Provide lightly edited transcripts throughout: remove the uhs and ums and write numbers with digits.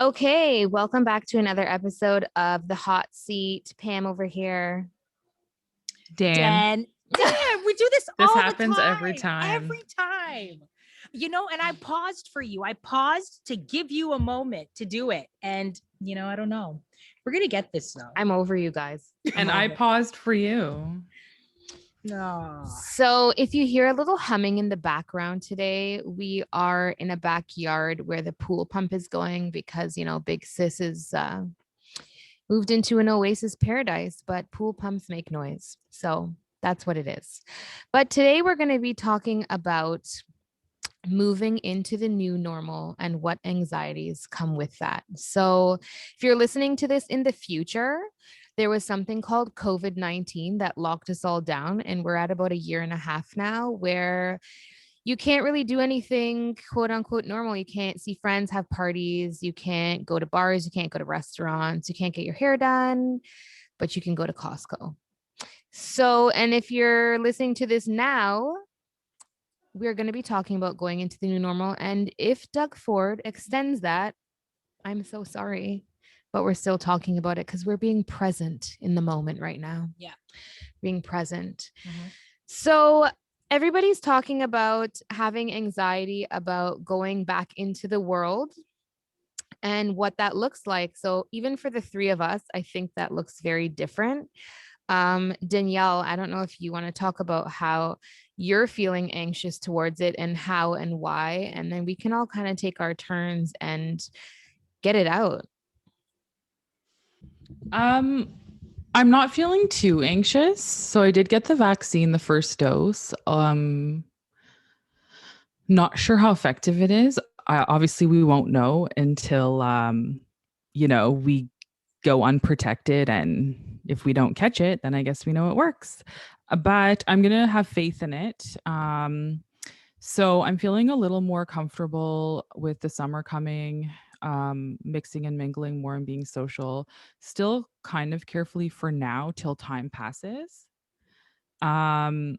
Okay, welcome back to another episode of The Hot Seat. Pam over here. Dan, Dan, we do this this all happens the time. every time. Every time. And I paused for you. I paused to give you a moment to do it. And, I don't know. We're going to get this though. I'm over you guys. And I paused for you. No. So, if you hear a little humming in the background today, we are in a backyard where the pool pump is going because, Big Sis is moved into an oasis paradise, but pool pumps make noise. So, that's what it is. But today we're going to be talking about moving into the new normal and what anxieties come with that. So, if you're listening to this in the future, there was something called COVID-19 that locked us all down. And we're at about a year and a half now where you can't really do anything quote unquote normal. You can't see friends, have parties. You can't go to bars. You can't go to restaurants. You can't get your hair done, but you can go to Costco. So, and if you're listening to this now, we're going to be talking about going into the new normal. And if Doug Ford extends that, I'm so sorry, but we're still talking about it because we're being present in the moment right now. Yeah. Being present. Mm-hmm. So everybody's talking about having anxiety about going back into the world and what that looks like. So even for the three of us, I think that looks very different. Danielle, I don't know if you want to talk about how you're feeling anxious towards it and how and why, and then we can all kind of take our turns and get it out. I'm not feeling too anxious. So I did get the vaccine, the first dose. Not sure how effective it is. Obviously we won't know until we go unprotected, and if we don't catch it, then I guess we know it works. But I'm going to have faith in it. So I'm feeling a little more comfortable with the summer coming, mixing and mingling more and being social. Still kind of carefully for now till time passes. So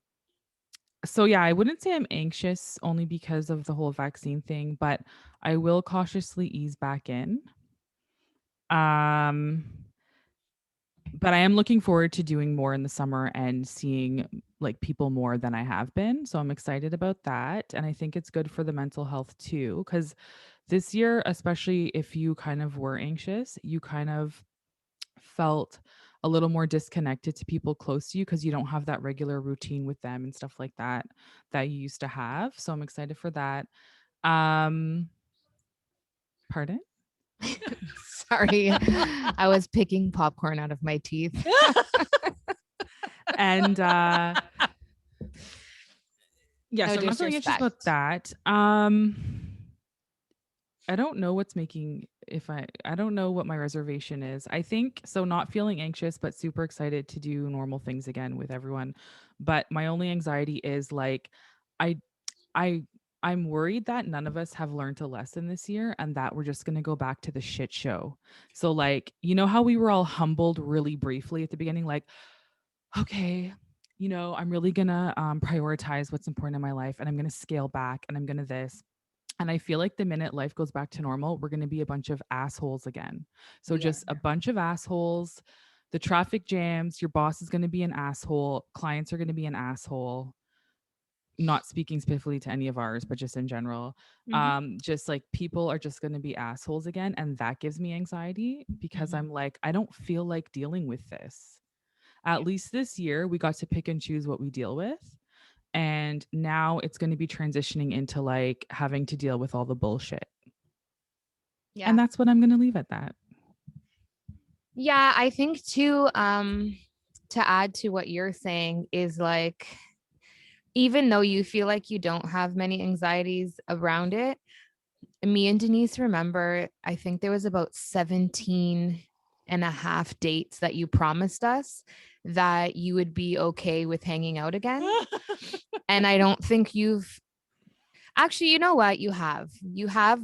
yeah, I wouldn't say I'm anxious only because of the whole vaccine thing, but I will cautiously ease back in. But I am looking forward to doing more in the summer and seeing like people more than I have been. So I'm excited about that. And I think it's good for the mental health too. Cause this year, especially if you kind of were anxious, you kind of felt a little more disconnected to people close to you because you don't have that regular routine with them and stuff like that that you used to have. So I'm excited for that. Pardon? Sorry, I was picking popcorn out of my teeth. And so I'm not feeling anxious about that. I don't know what's making I don't know what my reservation is. I think so, not feeling anxious but super excited to do normal things again with everyone. But my only anxiety is like I I I'm worried that none of us have learned a lesson this year and that we're just going to go back to the shit show. So like, how we were all humbled really briefly at the beginning, like, okay, I'm really going to prioritize what's important in my life, and I'm going to scale back, and I'm going to this. And I feel like the minute life goes back to normal, we're going to be a bunch of assholes again. So just a bunch of assholes, the traffic jams, your boss is going to be an asshole, clients are going to be an asshole. Not speaking specifically to any of ours, but just in general. Just like people are just going to be assholes again. And that gives me anxiety because I'm like, I don't feel like dealing with this. At least this year, we got to pick and choose what we deal with. And now it's going to be transitioning into like having to deal with all the bullshit. Yeah. And that's what I'm going to leave at that. Yeah, I think too, to add to what you're saying is like, even though you feel like you don't have many anxieties around it, me and Denise remember, I think there was about 17 and a half dates that you promised us that you would be okay with hanging out again. And I don't think you've actually, you know what? You have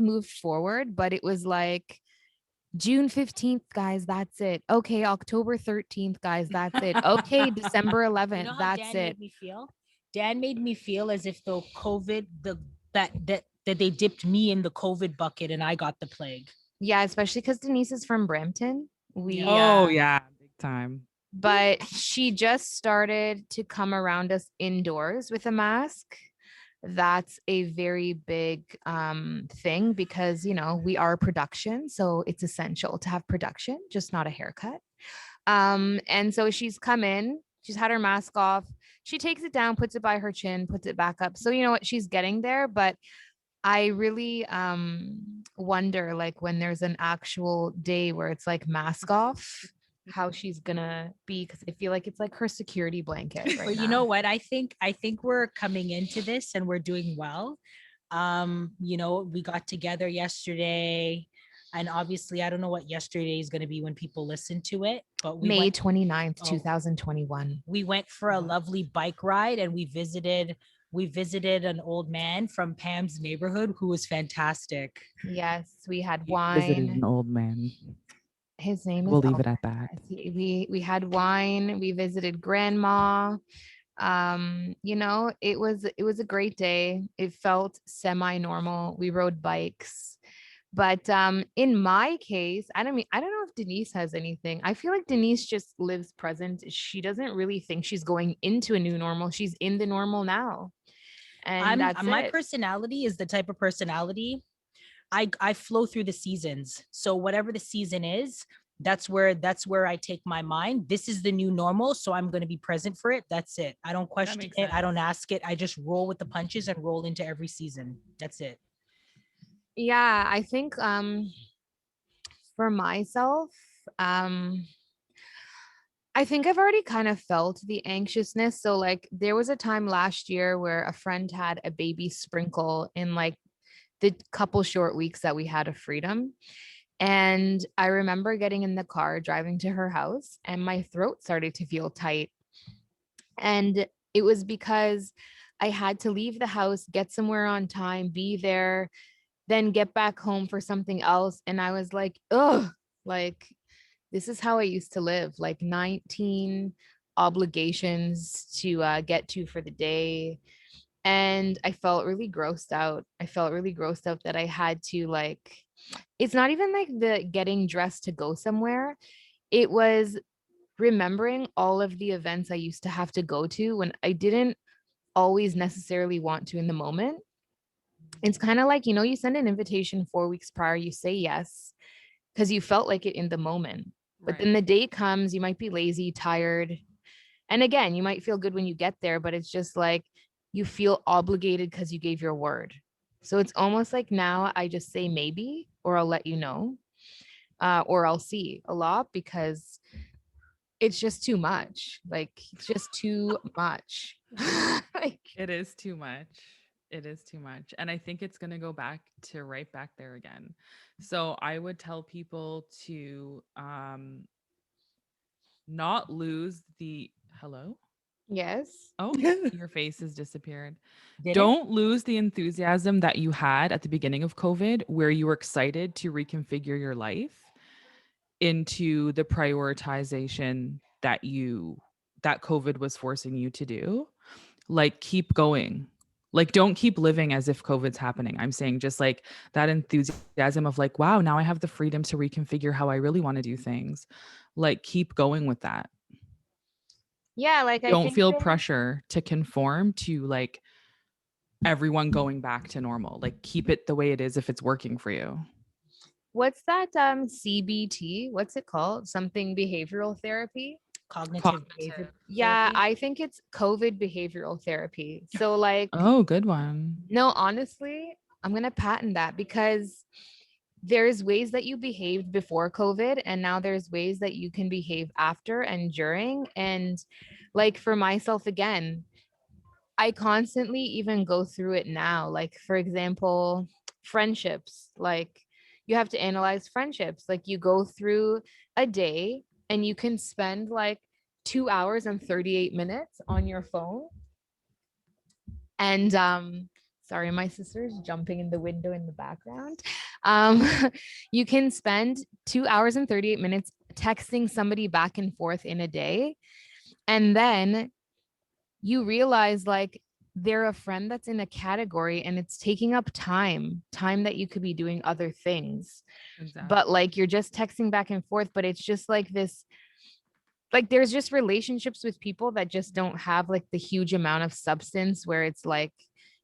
moved forward, but it was like June 15th, guys, that's it. Okay, October 13th, guys, that's it. Okay, December 11th, that's it. Dan made me feel as if that they dipped me in the COVID bucket and I got the plague. Yeah, especially because Denise is from Brampton. We Oh yeah, big time. but she just started to come around us indoors with a mask. That's a very big thing because we are production, so it's essential to have production, just not a haircut. And so she's come in, she's had her mask off, she takes it down, puts it by her chin, puts it back up, so you know what, she's getting there. But I really wonder, like, when there's an actual day where it's like mask off, how she's gonna be, because I feel like it's like her security blanket right But you now. know what? I think we're coming into this and we're doing well. We got together yesterday, and obviously I don't know what yesterday is going to be when people listen to it, but May 29th, oh, 2021. we went for a lovely bike ride, and we visited an old man from Pam's neighborhood who was fantastic. Yes, we had You visited wine. an old man. His name is We'll leave it Albert. at that. We had wine. We visited grandma. It was a great day. It felt semi-normal. We rode bikes. But in my case, I don't know if Denise has anything. I feel like Denise just lives present. She doesn't really think she's going into a new normal. She's in the normal now. And that's My it. personality is the type of personality I flow through the seasons. So whatever the season is, that's where I take my mind. This is the new normal, so I'm going to be present for it. That's it. I don't question makes it. I sense. don't ask it. I just roll with the punches and roll into every season. That's it. Yeah, I think for myself, um I think I've already kind of felt the anxiousness. So like there was a time last year where a friend had a baby sprinkle in like the couple short weeks that we had of freedom. And I remember getting in the car driving to her house and my throat started to feel tight. And it was because I had to leave the house, get somewhere on time, be there, then get back home for something else. And I was like, ugh, like this is how I used to live, like 19 obligations to get to for the day. And I felt really grossed out. I felt really grossed out that I had to, like, it's not even like the getting dressed to go somewhere. It was remembering all of the events I used to have to go to when I didn't always necessarily want to in the moment. It's kind of like, you send an invitation 4 weeks prior, you say yes because you felt like it in the moment. But then Right. the day comes, you might be lazy, tired. And again, you might feel good when you get there, but it's just like you feel obligated because you gave your word. So it's almost like now I just say maybe, or I'll let you know, or I'll see a lot because it's just too much. Like, it's just too much. Like, It is too much. It is too much. And I think it's going to go back to right back there again. So I would tell people to not lose the hello. yes. Oh, your face has disappeared. Did it? Don't lose the enthusiasm that you had at the beginning of COVID, where you were excited to reconfigure your life into the prioritization that COVID was forcing you to do. Like, keep going. Like, don't keep living as if COVID's happening. I'm saying just like that enthusiasm of like, wow, now I have the freedom to reconfigure how I really want to do things. Like, keep going with that. Yeah, like I Don't think feel that pressure to conform to like everyone going back to normal. Like, keep it the way it is if it's working for you. what's that CBT? What's it called? Something behavioral therapy? Cognitive behavior Cognitive. Yeah, therapy. I think it's COVID behavioral therapy. So like, Oh, good one. no, honestly, I'm going to patent that because there's ways that you behaved before COVID and now there's ways that you can behave after and during. And like for myself again, I constantly even go through it now. Like, for example, friendships, like you have to analyze friendships. Like, you go through a day and you can spend like 2 hours and 38 minutes on your phone. And, sorry, my sister's jumping in the window in the background. Um, you can spend 2 hours and 38 minutes texting somebody back and forth in a day. And then you realize, like, they're a friend that's in a category and it's taking up time that you could be doing other things. But Exactly. like you're just texting back and forth, but it's just like this, like there's just relationships with people that just don't have like the huge amount of substance where it's like,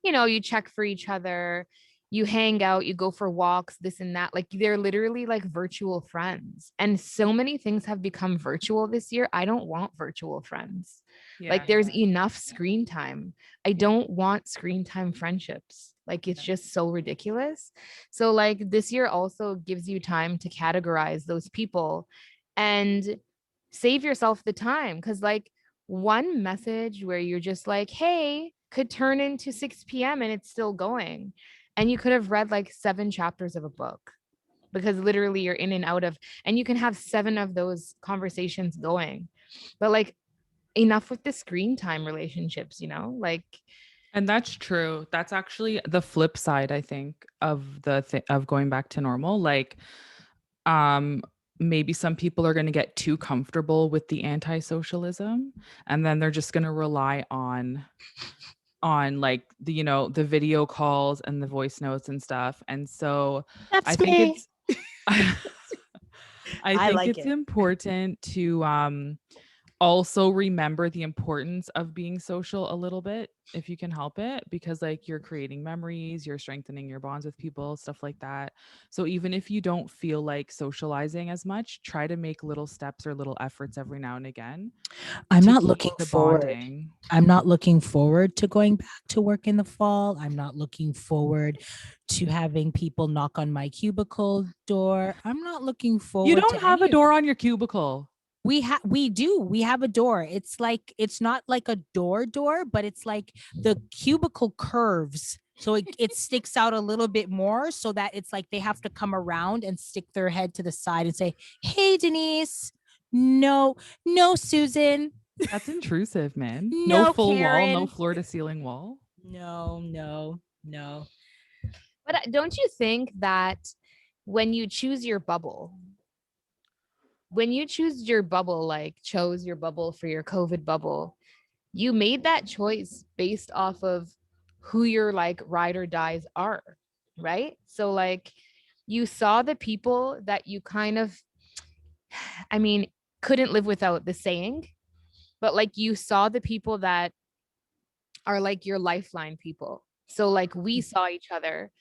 you check for each other, you hang out, you go for walks, this and that. Like they're literally like virtual friends. And so many things have become virtual this year. I don't want virtual friends. Like Yeah. there's enough screen time. I Yeah. don't want screen time friendships. Like it's Yeah. just so ridiculous. So like this year also gives you time to categorize those people and save yourself the time, because like one message where you're just like hey could turn into 6 p.m and it's still going, and you could have read like 7 chapters of a book, because literally you're in and out of, and you can have 7 of those conversations going. But like enough with the screen time relationships, like And that's true. That's actually the flip side, I think, of of going back to normal. Like, um, maybe some people are going to get too comfortable with the anti-socialism, and then they're just going to rely on like the video calls and the voice notes and stuff. And so I That's think me. it's I I think like it's it. important to also remember the importance of being social a little bit if you can help it, because like you're creating memories, you're strengthening your bonds with people, stuff like that. So even if you don't feel like socializing as much, try to make little steps or little efforts every now and again I'm to not keep looking the forward. bonding. I'm not looking forward to going back to work in the fall. I'm not looking forward to having people knock on my cubicle door. I'm not looking You forward don't to have a any of it. door on your cubicle. We have a door. It's like it's not like a door, but it's like the cubicle curves. So it sticks out a little bit more so that it's like they have to come around and stick their head to the side and say, "Hey Denise." No, no, Susan. That's intrusive, man. No No, full wall, no Karen. floor to ceiling wall. No, no, no. but don't you think that when you choose your bubble, like chose your bubble for your COVID bubble, you made that choice based off of who your like ride or dies are, right? So like you saw the people that you kind of, I mean, couldn't live without the saying, but like you saw the people that are like your lifeline people. So like we saw each other,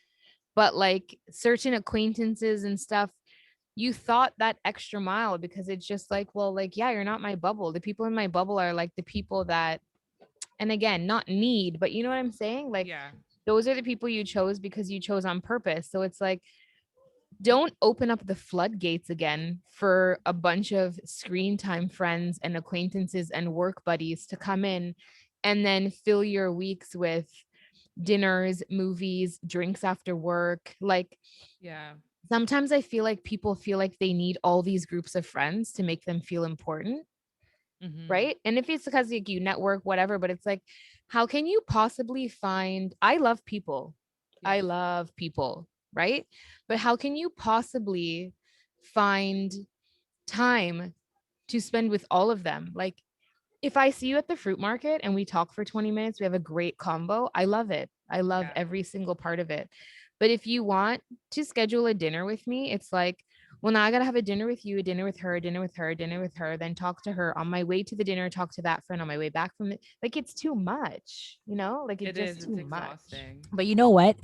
but like certain acquaintances and stuff, you thought that extra mile because it's just like, well, like, yeah, you're not my bubble. The people in my bubble are like the people that, and again, not need, but you know what I'm saying? Like, Yeah. those are the people you chose because you chose on purpose. So it's like, don't open up the floodgates again for a bunch of screen time friends and acquaintances and work buddies to come in and then fill your weeks with dinners, movies, drinks after work. Like, Yeah. sometimes I feel like people feel like they need all these groups of friends to make them feel important, Hmm. right? And if it's because like you network, whatever, but it's like, how can you possibly find? I love people. I Yes. love people, right? But how can you possibly find time to spend with all of them? Like, if I see you at the fruit market and we talk for 20 minutes, we have a great combo. I love it. I love Yeah. every single part of it. But if you want to schedule a dinner with me, it's like, well, now I got to have a dinner with you, a dinner with her, a dinner with her, a dinner with her, then talk to her on my way to the dinner, talk to that friend on my way back from it. Like, it's too much, like it's It is. just It's too much. exhausting. But you know what?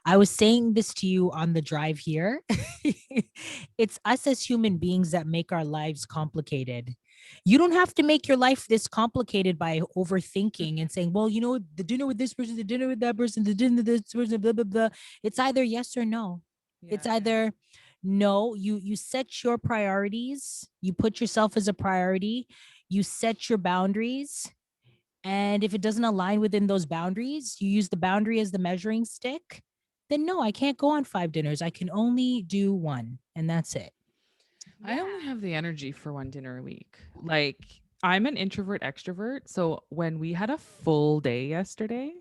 I was saying this to you on the drive here. It's us as human beings that make our lives complicated. You don't have to make your life this complicated by overthinking and saying, well, the dinner with this person, the dinner with that person, the dinner with this person, blah, blah, blah. It's either yes or no. It's Yeah. either no, you set your priorities, you put yourself as a priority, you set your boundaries, and if it doesn't align within those boundaries, you use the boundary as the measuring stick, then no, I can't go on 5 dinners. I can only do one, and that's it. I only have the energy for one dinner a week. Like, I'm an introvert extrovert. So when we had a full day yesterday,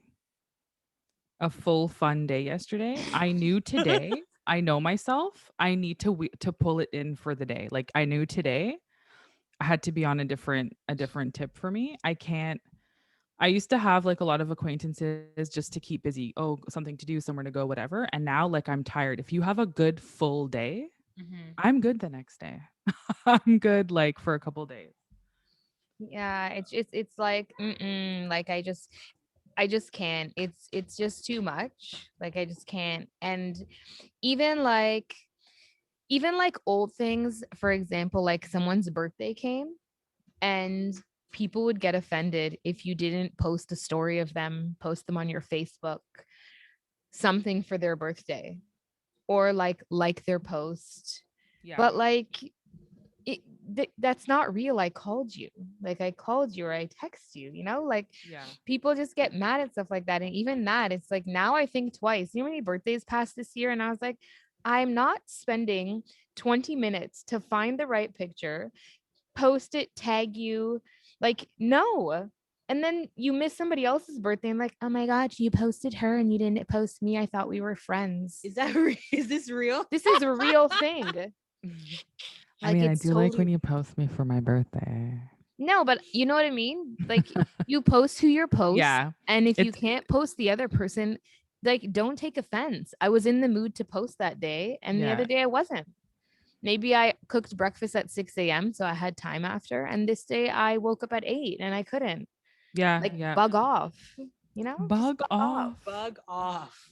a full fun day yesterday, I knew today, I know myself, I need to pull it in for the day. Like I knew today I had to be on a different tip for me. I used to have like a lot of acquaintances just to keep busy. Oh, something to do, somewhere to go, whatever. And now like I'm tired. If you have a good full day, Mhm. I'm good the next day. I'm good like for a couple days. Yeah, it's like like I just can't. It's just too much. Like I just can't. And even like even like old things, for example, like someone's birthday came and people would get offended if you didn't post a story of them, post them on your Facebook, something for their birthday or like their post. Yeah. But like that's not real. I called you. Like I called you or I text you, like Yeah. people just get mad at stuff like that. And even that, it's like now I think twice. You know how many birthdays passed this year? And I was like, I'm not spending 20 minutes to find the right picture, post it, tag you. Like, no. And then you miss somebody else's birthday. I'm like, oh my God, you posted her and you didn't post me. I thought we were friends. Is this real? This is a real thing. I Like mean, I it's do like when totally you post me for my birthday. no, but you know what I mean? Like you post who you're post, Yeah. and if you It's can't post the other person, like don't take offense. I was in the mood to post that day, and the yeah. other day I wasn't. Maybe I cooked breakfast at 6 a.m. so I had time after, and this day I woke up at 8 and I couldn't. Yeah. Like Yeah. bug off, just Bug bug off. off. Bug off.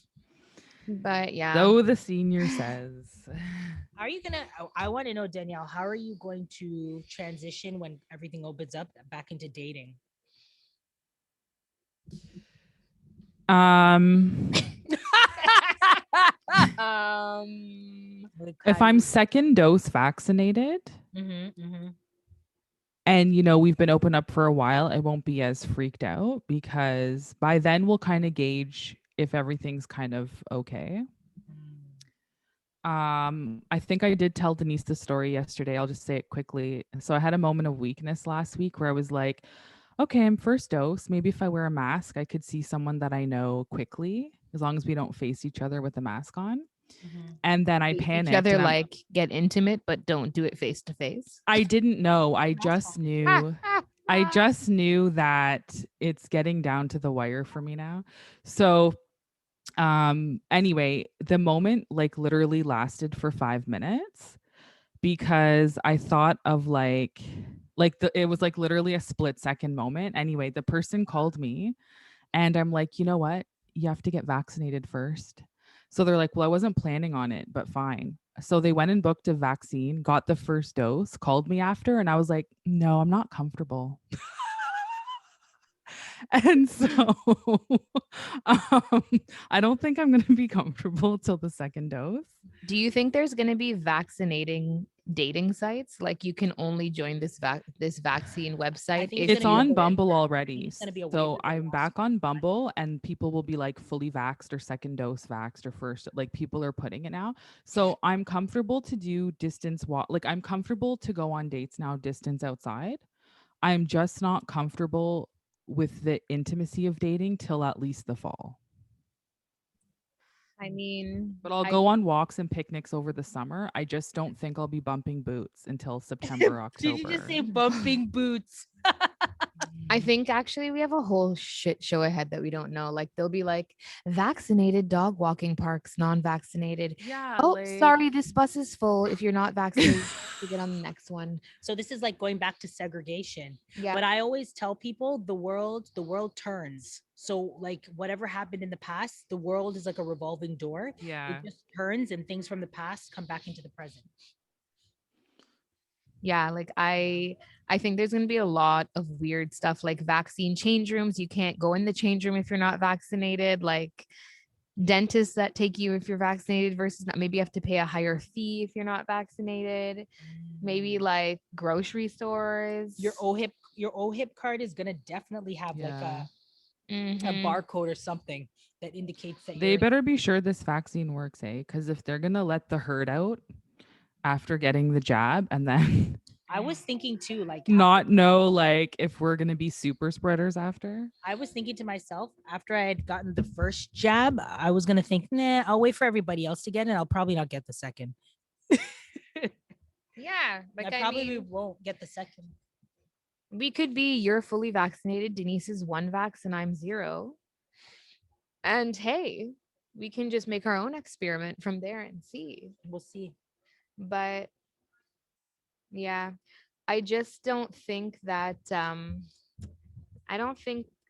But yeah, So the senior says. How are you gonna? I want to know, Danielle. How are you going to transition when everything opens up back into dating? Um Like, if I'm second dose vaccinated mm-hmm. and we've been open up for a while, I won't be as freaked out because by then we'll kind of gauge if everything's kind of okay. I think I did tell Denise the story yesterday. I'll just say it quickly. So I had a moment of weakness last week where I was like, okay, I'm first dose. Maybe if I wear a mask, I could see someone that I know quickly, as long as we don't face each other with the mask on. And then I each panicked other and like get intimate, but don't do it face to face. I didn't know. I Mask just on. knew. I just knew that it's getting down to the wire for me now. So anyway, the moment like literally lasted for 5 minutes because I thought of it was like literally a split second moment. Anyway, the person called me and I'm like, "You know what? You have to get vaccinated first." So they're like, "Well, I wasn't planning on it, but fine." So they went and booked a vaccine, got the first dose, called me after, and I was like, "No, I'm not comfortable." And so um, I don't think I'm going to be comfortable till the second dose. Do you think there's going to be vaccinating dating sites? Like you can only join this vaccine website think if It's gonna be a on you waiver. Bumble I think already. it's gonna be a So waiver for the I'm last back on Bumble and people will be like fully vaxxed or second dose vaxxed or first. Like people are putting it now. So I'm comfortable to do distance walk. Like I'm comfortable to go on dates now, distance outside. I'm just not comfortable with the intimacy of dating till at least the fall. I mean, But I'll I go on walks and picnics over the summer. I just don't think I'll be bumping boots until September, Did you just October. say bumping boots? I think actually we have a whole shit show ahead that we don't know. Like they'll be like vaccinated dog walking parks, non-vaccinated. Yeah, Oh, like sorry, this bus is full. If you're not vaccinated, you get on the next one. So this is like going back to segregation. Yeah. But I always tell people the world turns. So like whatever happened in the past, the world is like a revolving door. yeah. It just turns and things from the past come back into the present. Yeah, like I think there's going to be a lot of weird stuff like vaccine change rooms. You can't go in the change room if you're not vaccinated. Like dentists that take you if you're vaccinated versus not. Maybe you have to pay a higher fee if you're not vaccinated. Maybe like grocery stores. Your OHIP card is gonna definitely have like Yeah. a Mhm. barcode or something that indicates that They you're better be sure this vaccine works, eh? Because if they're gonna let the herd out after getting the jab and then I was thinking too, like not know like if we're gonna be super spreaders after. I was thinking to myself after I had gotten the first jab, I was gonna think, nah, I'll wait for everybody else to get it. I'll probably not get the second. Yeah, And like I I probably mean, won't get the second. We could be you're fully vaccinated, Denise is 1 vax, and I'm 0. And hey, we can just make our own experiment from there and see. We'll see. But yeah, I just don't think that I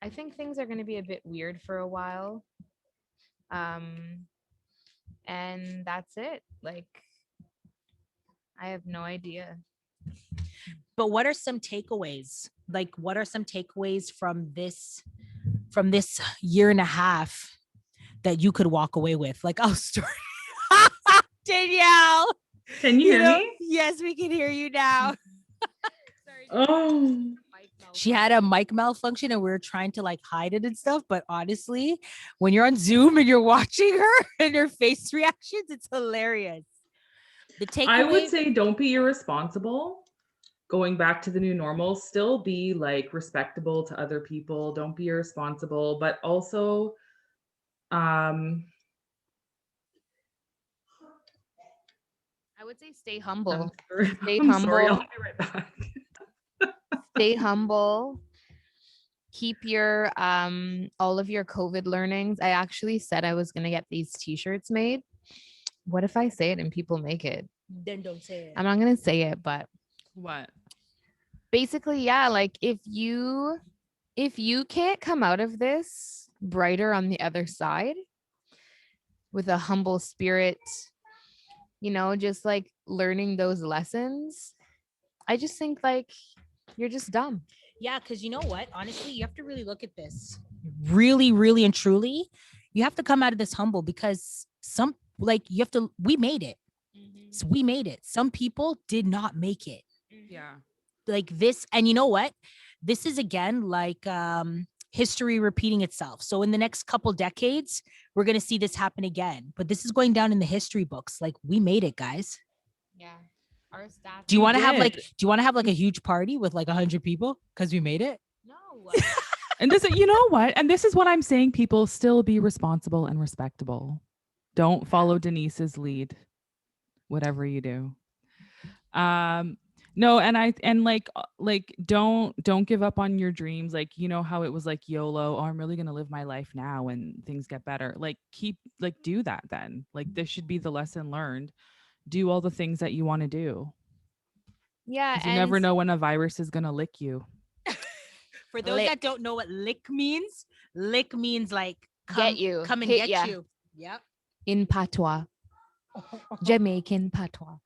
think things are going to be a bit weird for a while. Um and that's it. Like I have no idea. But what are some takeaways? Like, what are some takeaways from this year and a half that you could walk away with? Like, oh, story. Danielle, Can you hear me? Yes, we can hear you now. Sorry, Oh, She had a mic malfunction and we were trying to like hide it and stuff. But honestly, when you're on Zoom and you're watching her and her face reactions, it's hilarious. The takeaway. I would say don't be irresponsible. Going back to the new normal, still be like respectable to other people. Don't be irresponsible, but also I would say stay humble. Stay I'm sorry, I'll humble. be right back. Stay humble. Keep your all of your COVID learnings. I actually said I was gonna get these t-shirts made. What if I say it and people make it? Then don't say it. I'm not gonna say it, but What? basically, yeah, like if you can't come out of this brighter on the other side with a humble spirit, just like learning those lessons, I just think like you're just dumb. Yeah, because you know what? Honestly, you have to really look at this. Really, really, and truly, you have to come out of this humble because we made it. So we made it. Some people did not make it. Yeah. Like this, and you know what? This is again like history repeating itself. So in the next couple decades, we're gonna see this happen again. But this is going down in the history books. Like we made it, guys. Yeah. Our staff. Do you want to have did. a huge party with like 100 people because we made it? No. And this, you know what? And this is what I'm saying. People still be responsible and respectable. Don't follow Denise's lead, whatever you do. No, and like don't give up on your dreams. Like, you know how it was like YOLO, oh, I'm really gonna live my life now and things get better. Like do that then. Like this should be the lesson learned. Do all the things that you want to do. Yeah. Because you never know when a virus is gonna lick you. For those that don't know what lick means like Get you. come and Hit get ya. you. Yep. In patois. Jamaican patois.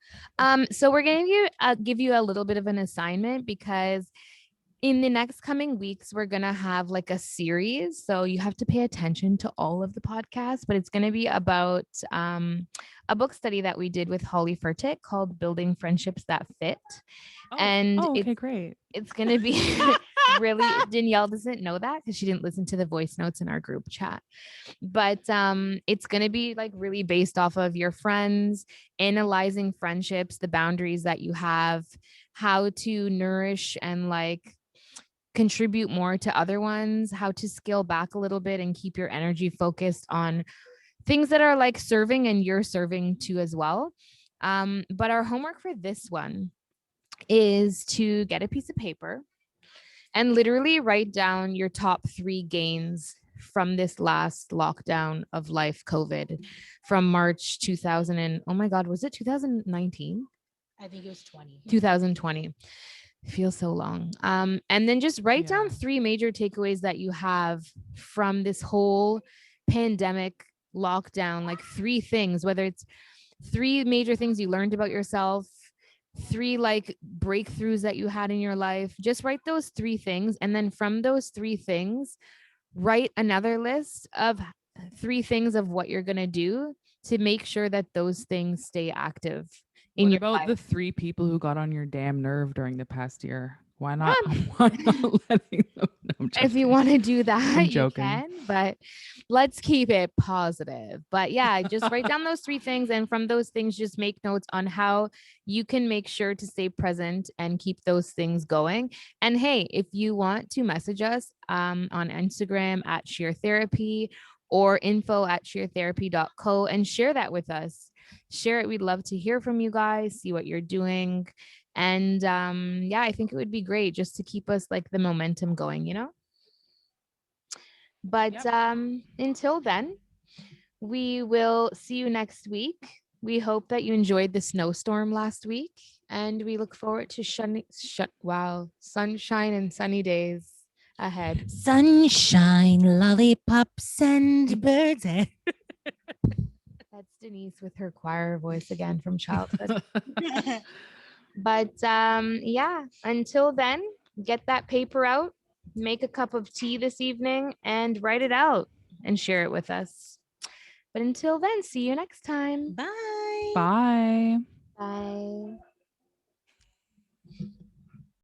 So we're gonna give you a little bit of an assignment because in the next coming weeks we're gonna have like a series. So you have to pay attention to all of the podcasts, but it's gonna be about a book study that we did with Holly Furtick called "Building Friendships That Fit," and okay, great. it's gonna be really. Danielle doesn't know that because she didn't listen to the voice notes in our group chat, but it's gonna be like really based off of your friends, analyzing friendships, the boundaries that you have, how to nourish and like contribute more to other ones, how to scale back a little bit and keep your energy focused on things that are like serving and you're serving too as well. But our homework for this one is to get a piece of paper and literally write down your top 3 gains from this last lockdown of life, COVID, from March 2000 and oh my God, was it 2019? I think it was 2020. Feels so long. And then just write down 3 major takeaways that you have from this whole pandemic lockdown, like 3 things, whether it's 3 major things you learned about yourself, 3 like breakthroughs that you had in your life. Just write those 3 things. And then from those 3 things, write another list of 3 things of what you're going to do to make sure that those things stay active. What about the 3 people who got on your damn nerve during the past year? Why not? Why not letting them know? If you want to do that, you joking. can, but let's keep it positive. But yeah, just write down those 3 things. And from those things, just make notes on how you can make sure to stay present and keep those things going. And hey, if you want to message us on Instagram at Sheer Therapy or info@sheertherapy.co and share that with us. Share it. We'd love to hear from you guys, see what you're doing. And yeah, I think it would be great just to keep us like the momentum going, you know? But until then, we will see you next week. We hope that you enjoyed the snowstorm last week, and we look forward to sunshine and sunny days ahead. Sunshine, lollipops, and birds. That's Denise with her choir voice again from childhood. But yeah, until then, get that paper out, make a cup of tea this evening, and write it out and share it with us. But until then, see you next time. Bye. Bye. Bye.